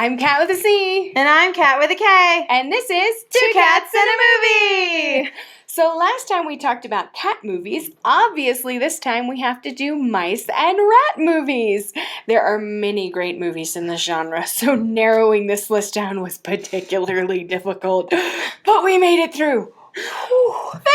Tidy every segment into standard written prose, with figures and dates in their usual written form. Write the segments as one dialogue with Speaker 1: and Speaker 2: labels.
Speaker 1: I'm Kat with a C.
Speaker 2: And I'm Kat with a K.
Speaker 1: And this is
Speaker 2: Two Cats and a Movie.
Speaker 1: So last time we talked about cat movies. Obviously, this time we have to do mice and rat movies. There are many great movies in this genre, so narrowing this list down was particularly difficult. But we made it through.
Speaker 2: Victory!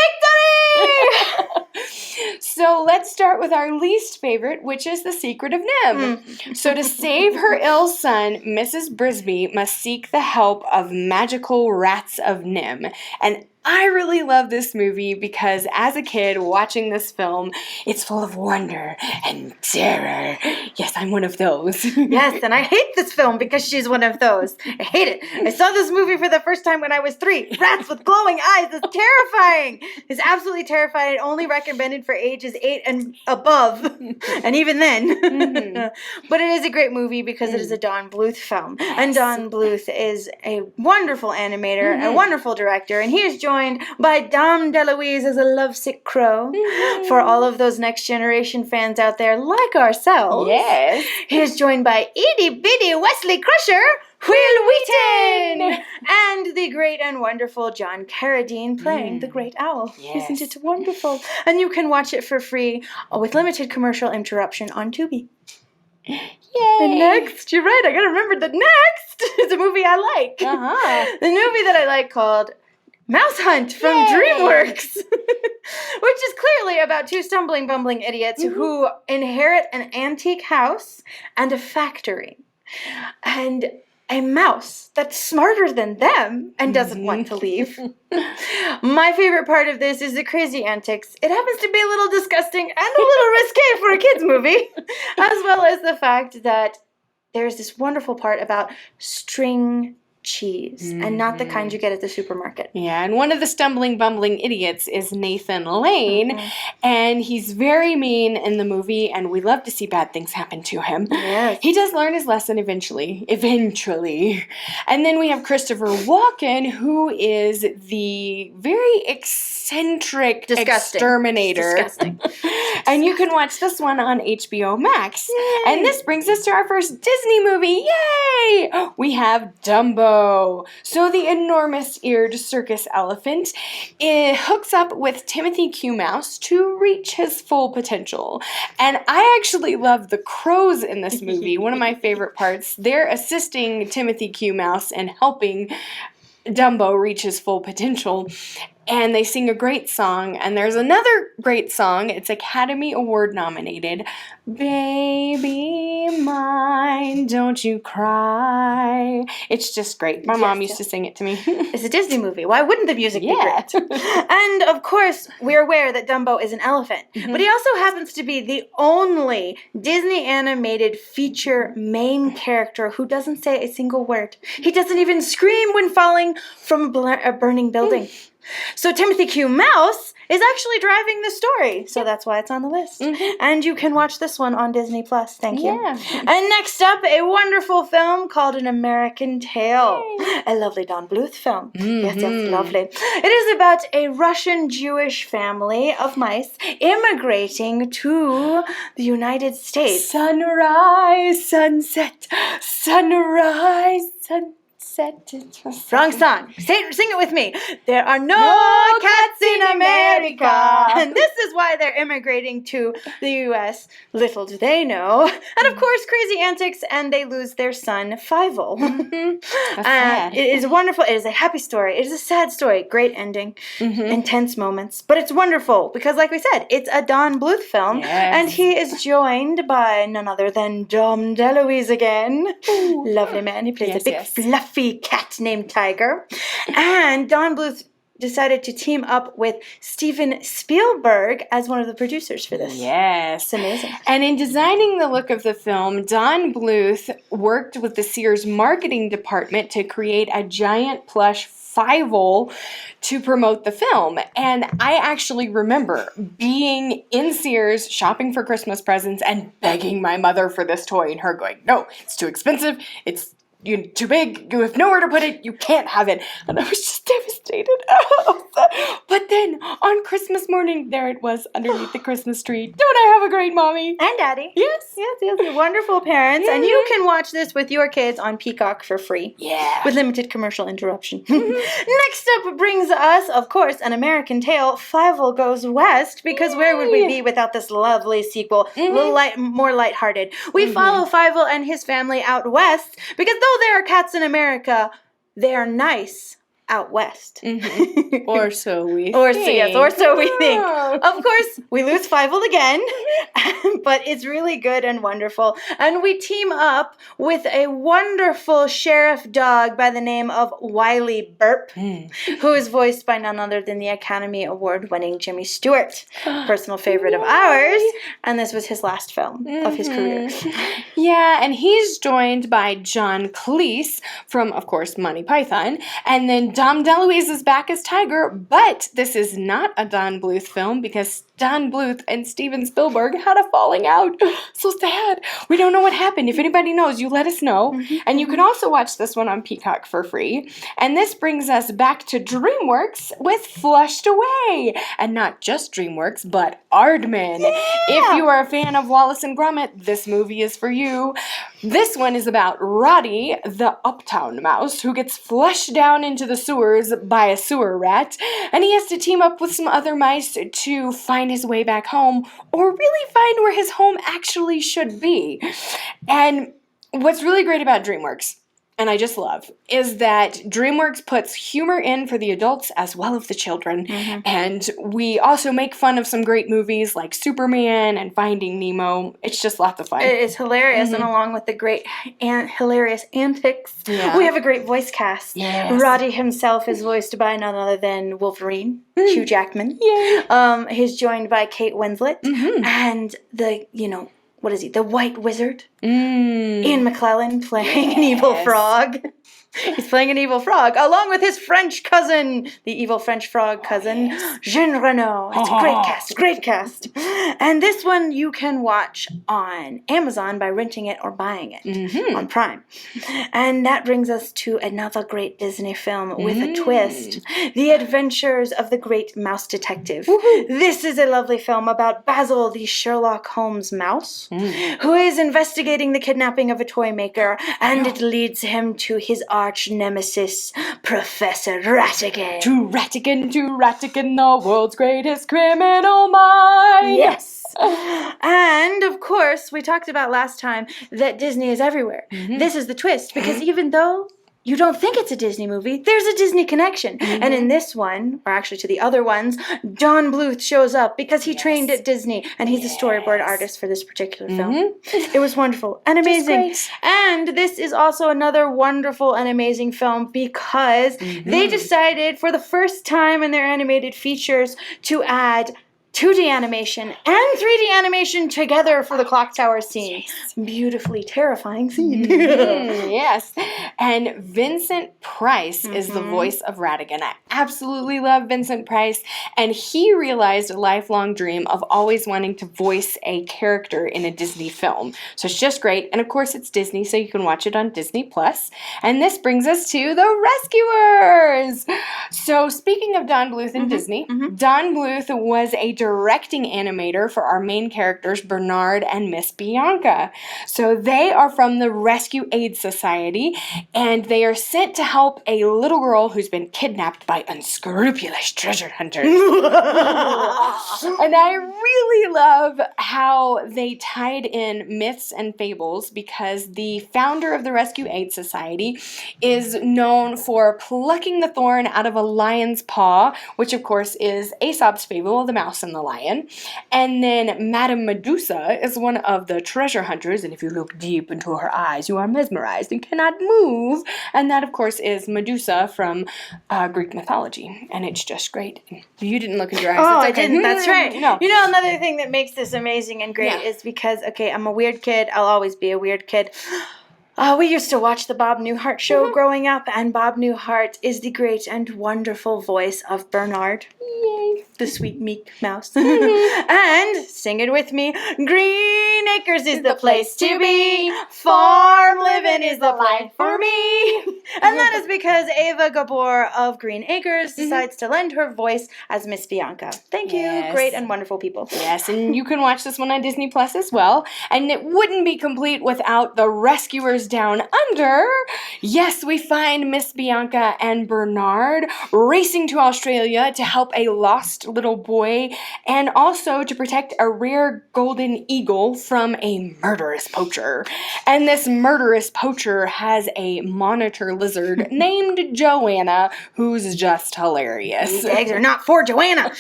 Speaker 1: So let's start with our least favorite, which is The Secret of NIMH. So to save her ill son, Mrs. Brisby must seek the help of magical rats of NIMH. And I really love this movie because as a kid watching this film, it's full of wonder and terror. Yes, I'm one of those.
Speaker 2: Yes, and I hate this film because she's one of those. I hate it. I saw this movie for the first time when I was 3. Rats with glowing eyes. It's terrifying. It's absolutely terrifying. Only recommended for ages 8 and above. And even then. Mm-hmm. But it is a great movie because it is a Don Bluth film. Yes. And Don Bluth is a wonderful animator, a wonderful director, and he is joined by Dom DeLuise as a lovesick crow. For all of those Next Generation fans out there like ourselves.
Speaker 1: Yes.
Speaker 2: He is joined by itty bitty Wesley Crusher, Will Wheaton, and the great and wonderful John Carradine playing the Great Owl.
Speaker 1: Yes.
Speaker 2: Isn't it wonderful? And you can watch it for free with limited commercial interruption on Tubi.
Speaker 1: Yay!
Speaker 2: And next, you're right, I gotta remember that next is a movie I like. The movie that I like called Mouse Hunt from DreamWorks, which is clearly about 2 stumbling, bumbling idiots who inherit an antique house and a factory, and a mouse that's smarter than them and doesn't want to leave. My favorite part of this is the crazy antics. It happens to be a little disgusting and a little risque for a kids' movie, as well as the fact that there's this wonderful part about string cheese, and not the kind you get at the supermarket.
Speaker 1: Yeah, and one of the stumbling, bumbling idiots is Nathan Lane, and he's very mean in the movie, and we love to see bad things happen to him.
Speaker 2: Yes.
Speaker 1: He does learn his lesson eventually. And then we have Christopher Walken, who is the very eccentric exterminator.
Speaker 2: Disgusting.
Speaker 1: And you can watch this one on HBO Max.
Speaker 2: Yay.
Speaker 1: And this brings us to our first Disney movie. Yay! We have Dumbo. So the enormous-eared circus elephant hooks up with Timothy Q. Mouse to reach his full potential. And I actually love the crows in this movie. One of my favorite parts. They're assisting Timothy Q. Mouse and helping Dumbo reach his full potential. And they sing a great song, and there's another great song. It's Academy Award nominated. Baby mine, don't you cry. It's just great. My mom used to sing it to me.
Speaker 2: It's a Disney movie. Why wouldn't the music be great? And of course, we're aware that Dumbo is an elephant. But he also happens to be the only Disney animated feature main character who doesn't say a single word. He doesn't even scream when falling from a burning building. So Timothy Q. Mouse is actually driving the story, so that's why it's on the list. And you can watch this one on Disney+. Thank you. And next up, a wonderful film called An American Tail. A lovely Don Bluth film. Yes, lovely. It is about a Russian-Jewish family of mice immigrating to the United States.
Speaker 1: Sunrise, sunset, sunrise, sunset.
Speaker 2: Wrong song. Sing it with me. There are no cats in America. And this is why they're immigrating to the U.S. Little do they know. And of course, crazy antics, and they lose their son, Fievel. It is wonderful. It is a happy story. It is a sad story. Great ending. Intense moments. But it's wonderful because, like we said, it's a Don Bluth film. And he is joined by none other than Dom DeLuise again. Lovely man. He plays a big fluffy cat named Tiger. And Don Bluth decided to team up with Steven Spielberg as one of the producers for this.
Speaker 1: Yes.
Speaker 2: It's amazing.
Speaker 1: And in designing the look of the film, Don Bluth worked with the Sears marketing department to create a giant plush Fievel to promote the film. And I actually remember being in Sears shopping for Christmas presents and begging my mother for this toy and her going, no, it's too expensive. It's you're too big, you have nowhere to put it, you can't have it. And I was just devastated. But then on Christmas morning, there it was underneath the Christmas tree. Don't I have a great mommy?
Speaker 2: And daddy.
Speaker 1: Yes.
Speaker 2: Yes, wonderful parents. And you can watch this with your kids on Peacock for free.
Speaker 1: Yeah.
Speaker 2: With limited commercial interruption. Next up brings us, of course, An American Tail, Fievel Goes West, because where would we be without this lovely sequel? A little more lighthearted. We follow Fievel and his family out west, because though there are cats in America, they are nice out west.
Speaker 1: Or so we think.
Speaker 2: Or so we think. Of course, we lose Fievel again, but it's really good and wonderful. And we team up with a wonderful sheriff dog by the name of Wiley Burp, who is voiced by none other than the Academy Award-winning Jimmy Stewart, personal favorite of ours, and this was his last film of his career.
Speaker 1: Yeah, and he's joined by John Cleese from, of course, Monty Python, and then Dom DeLuise is back as Tiger, but this is not a Don Bluth film because Don Bluth and Steven Spielberg had a falling out. So sad. We don't know what happened. If anybody knows, you let us know. And you can also watch this one on Peacock for free. And this brings us back to DreamWorks with Flushed Away. And not just DreamWorks, but Aardman. Yeah. If you are a fan of Wallace and Gromit, this movie is for you. This one is about Roddy, the uptown mouse, who gets flushed down into the sewers by a sewer rat, and he has to team up with some other mice to find his way back home, or really find where his home actually should be. And what's really great about DreamWorks, and I just love, is that DreamWorks puts humor in for the adults as well as the children. And we also make fun of some great movies like Superman and Finding Nemo. It's just lots of fun.
Speaker 2: It is hilarious, and along with the great hilarious antics, we have a great voice cast.
Speaker 1: Yes.
Speaker 2: Roddy himself is voiced by none other than Wolverine, Hugh Jackman. He's joined by Kate Winslet, and the, what is he? The White Wizard. Ian McClellan playing an evil frog. He's playing an evil frog, along with his French cousin, the evil French frog cousin, Jean Reno. It's a great cast. And this one you can watch on Amazon by renting it or buying it on Prime. And that brings us to another great Disney film with a twist. The Adventures of the Great Mouse Detective. This is a lovely film about Basil, the Sherlock Holmes mouse, who is investigating the kidnapping of a toy maker, and it leads him to his arch nemesis, Professor Ratigan.
Speaker 1: To Ratigan, the world's greatest criminal mind.
Speaker 2: Yes. And, of course, we talked about last time that Disney is everywhere. This is the twist, because even though you don't think it's a Disney movie, there's a Disney connection. And in this one, or actually to the other ones, Don Bluth shows up because he trained at Disney, and he's a storyboard artist for this particular film. It was wonderful and amazing. And this is also another wonderful and amazing film because they decided for the first time in their animated features to add 2D animation and 3D animation together for the clock tower scene. Beautifully terrifying scene.
Speaker 1: Yes. And Vincent Price is the voice of Ratigan. I absolutely love Vincent Price. And he realized a lifelong dream of always wanting to voice a character in a Disney film. So it's just great. And of course it's Disney, so you can watch it on Disney+. And this brings us to The Rescuers. So speaking of Don Bluth and Disney, Don Bluth was a directing animator for our main characters, Bernard and Miss Bianca. So they are from the Rescue Aid Society, and they are sent to help a little girl who's been kidnapped by unscrupulous treasure hunters. And I really love how they tied in myths and fables, because the founder of the Rescue Aid Society is known for plucking the thorn out of a lion's paw, which of course is Aesop's fable, The Mouse and the Lion. And then Madame Medusa is one of the treasure hunters, and if you look deep into her eyes, you are mesmerized and cannot move. And that, of course, is Medusa from Greek mythology. And it's just great. You didn't look into your eyes.
Speaker 2: Oh,
Speaker 1: it's okay.
Speaker 2: I didn't. That's right.
Speaker 1: No.
Speaker 2: You know, another thing that makes this amazing and great is because, okay, I'm a weird kid. I'll always be a weird kid. We used to watch the Bob Newhart show growing up, and Bob Newhart is the great and wonderful voice of Bernard. Yay. The sweet, meek mouse. And, sing it with me, Green Acres is the place to be. Farm living is the life for me. And that is because Ava Gabor of Green Acres decides to lend her voice as Miss Bianca. Thank you, great and wonderful people.
Speaker 1: Yes, and you can watch this one on Disney Plus as well. And it wouldn't be complete without the Rescuers Down Under. Yes, we find Miss Bianca and Bernard racing to Australia to help a lost little boy and also to protect a rare golden eagle from a murderous poacher. And this murderous poacher has a monitor lizard named Joanna, who's just hilarious.
Speaker 2: These eggs are not for Joanna.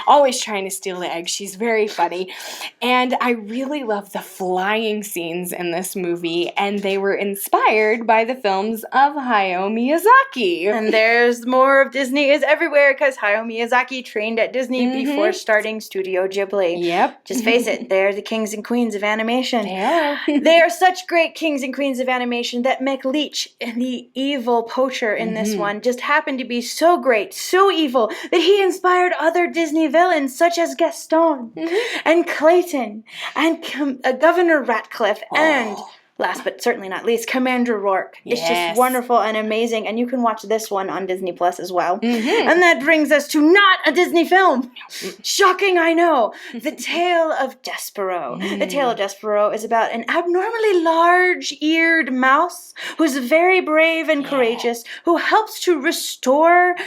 Speaker 1: Always trying to steal the eggs. She's very funny. And I really love the flying scenes in this movie, and they were inspired by the films of Hayao Miyazaki.
Speaker 2: And there's more of Disney is everywhere because Hayao Miyazaki trained at Disney before starting Studio Ghibli.
Speaker 1: Yep.
Speaker 2: Just face it, they're the kings and queens of animation.
Speaker 1: They are.
Speaker 2: They are such great kings and queens of animation that McLeach, the evil poacher in this one, just happened to be so great, so evil, that he inspired other Disney villains such as Gaston and Clayton and Governor Ratcliffe and... last but certainly not least, Commander Rourke. It's just wonderful and amazing, and you can watch this one on Disney Plus as well. And that brings us to not a Disney film. Shocking, I know. The Tale of Despero. The Tale of Despero is about an abnormally large-eared mouse who's very brave and courageous, who helps to restore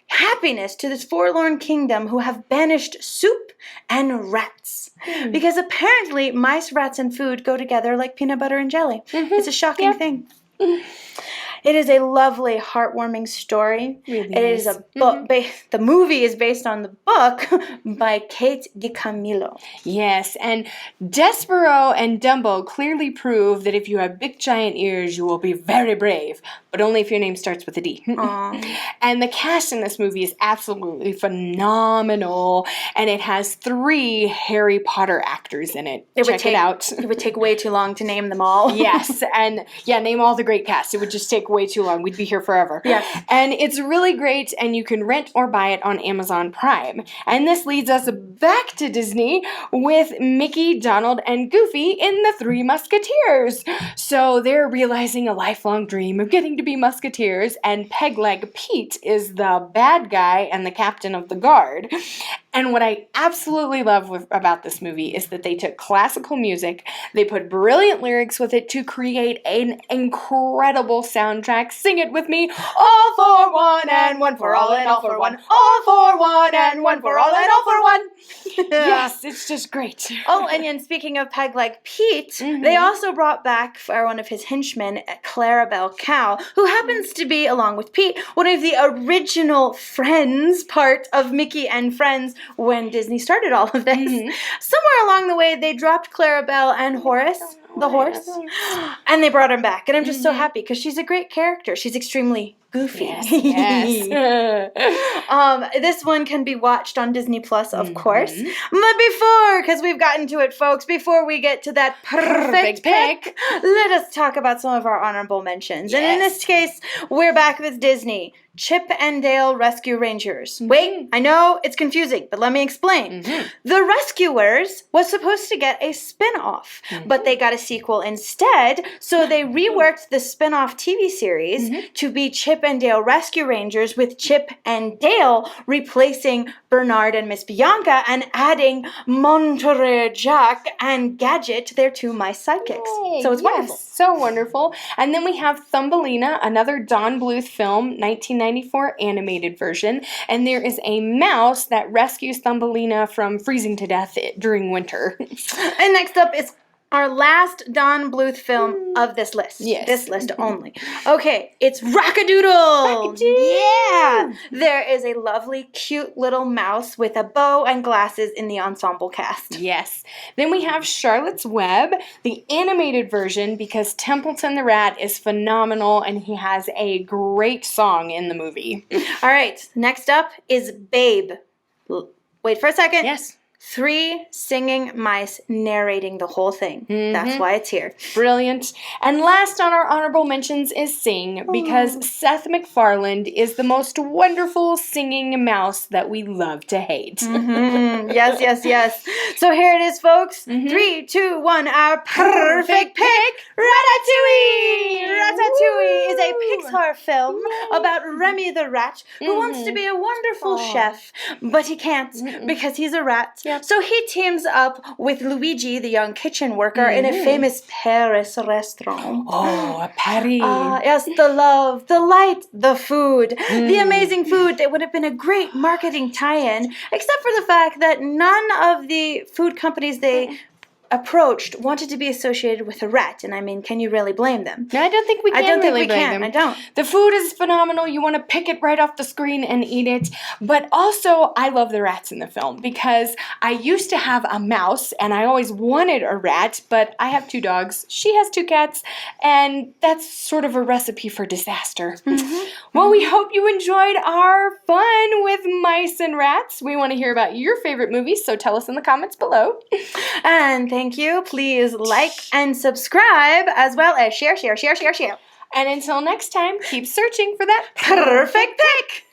Speaker 2: happiness to this forlorn kingdom who have banished soup and rats. Because apparently mice, rats, and food go together like peanut butter and jelly. It's a shocking thing. It is a lovely, heartwarming story.
Speaker 1: Really
Speaker 2: it is a book. The movie is based on the book by Kate DiCamillo.
Speaker 1: Yes, and Despero and Dumbo clearly prove that if you have big giant ears, you will be very brave, but only if your name starts with a D. And the cast in this movie is absolutely phenomenal, and it has 3 Harry Potter actors in it. Check it out.
Speaker 2: It would take way too long to name them all.
Speaker 1: Yes, and name all the great cast. It would just take way too long. We'd be here forever.
Speaker 2: Yes.
Speaker 1: And it's really great, and you can rent or buy it on Amazon Prime. And this leads us back to Disney with Mickey, Donald, and Goofy in The Three Musketeers. So they're realizing a lifelong dream of getting to be musketeers, and Pegleg Pete is the bad guy and the captain of the guard. And what I absolutely love about this movie is that they took classical music, they put brilliant lyrics with it to create an incredible soundtrack. Sing it with me. All for one and one for all and all for one. All for one and one for all and all for one. Yes, it's just great.
Speaker 2: Oh, and speaking of Pegleg Pete, they also brought back for one of his henchmen, Clarabelle Cow, who happens to be, along with Pete, one of the original Friends part of Mickey and Friends when Disney started all of this. Somewhere along the way, they dropped Clarabelle and Horace, the horse, and they brought him back. And I'm just so happy because she's a great character. She's extremely goofy.
Speaker 1: Yes.
Speaker 2: This one can be watched on Disney Plus, of course. But because we've gotten to it, folks, before we get to that perfect pick, let us talk about some of our honorable mentions. And in this case, we're back with Disney. Chip and Dale Rescue Rangers. Wait, I know it's confusing, but let me explain. The Rescuers was supposed to get a spin-off, but they got a sequel instead, so they reworked the spin-off TV series to be Chip and Dale Rescue Rangers, with Chip and Dale replacing Bernard and Miss Bianca and adding Monterey Jack and Gadget, their 2 mice sidekicks. So it's wonderful.
Speaker 1: So wonderful. And then we have Thumbelina, another Don Bluth film, 1994 animated version. And there is a mouse that rescues Thumbelina from freezing to death during winter.
Speaker 2: And next up is our last Don Bluth film of this list.
Speaker 1: Yes.
Speaker 2: This list only. Okay, it's Rockadoodle! Yeah! There is a lovely, cute little mouse with a bow and glasses in the ensemble cast.
Speaker 1: Yes. Then we have Charlotte's Web, the animated version, because Templeton the Rat is phenomenal and he has a great song in the movie.
Speaker 2: All right, next up is Babe. Wait for a second.
Speaker 1: Yes.
Speaker 2: 3 singing mice narrating the whole thing. That's why it's here.
Speaker 1: Brilliant. And last on our honorable mentions is Sing, because Seth MacFarlane is the most wonderful singing mouse that we love to hate.
Speaker 2: Yes, yes, yes. So here it is, folks. 3, 2, 1. Our perfect pick, Ratatouille! Ratatouille is a Pixar film about Remy the rat who wants to be a wonderful chef, but he can't because he's a rat. So he teams up with Luigi, the young kitchen worker, in a famous Paris restaurant.
Speaker 1: Oh, Paris.
Speaker 2: Yes, the love, the light, the food, the amazing food. It would have been a great marketing tie-in, except for the fact that none of the food companies they approached wanted to be associated with a rat, and I mean, can you really blame them?
Speaker 1: No, I don't think we can.
Speaker 2: I don't.
Speaker 1: The food is phenomenal. You want to pick it right off the screen and eat it. But also, I love the rats in the film because I used to have a mouse and I always wanted a rat, but I have 2 dogs. She has 2 cats, and that's sort of a recipe for disaster. Well, we hope you enjoyed our fun with mice and rats. We want to hear about your favorite movies, so tell us in the comments below.
Speaker 2: And thank you. Please like and subscribe, as well as share.
Speaker 1: And until next time, keep searching for that
Speaker 2: perfect pick.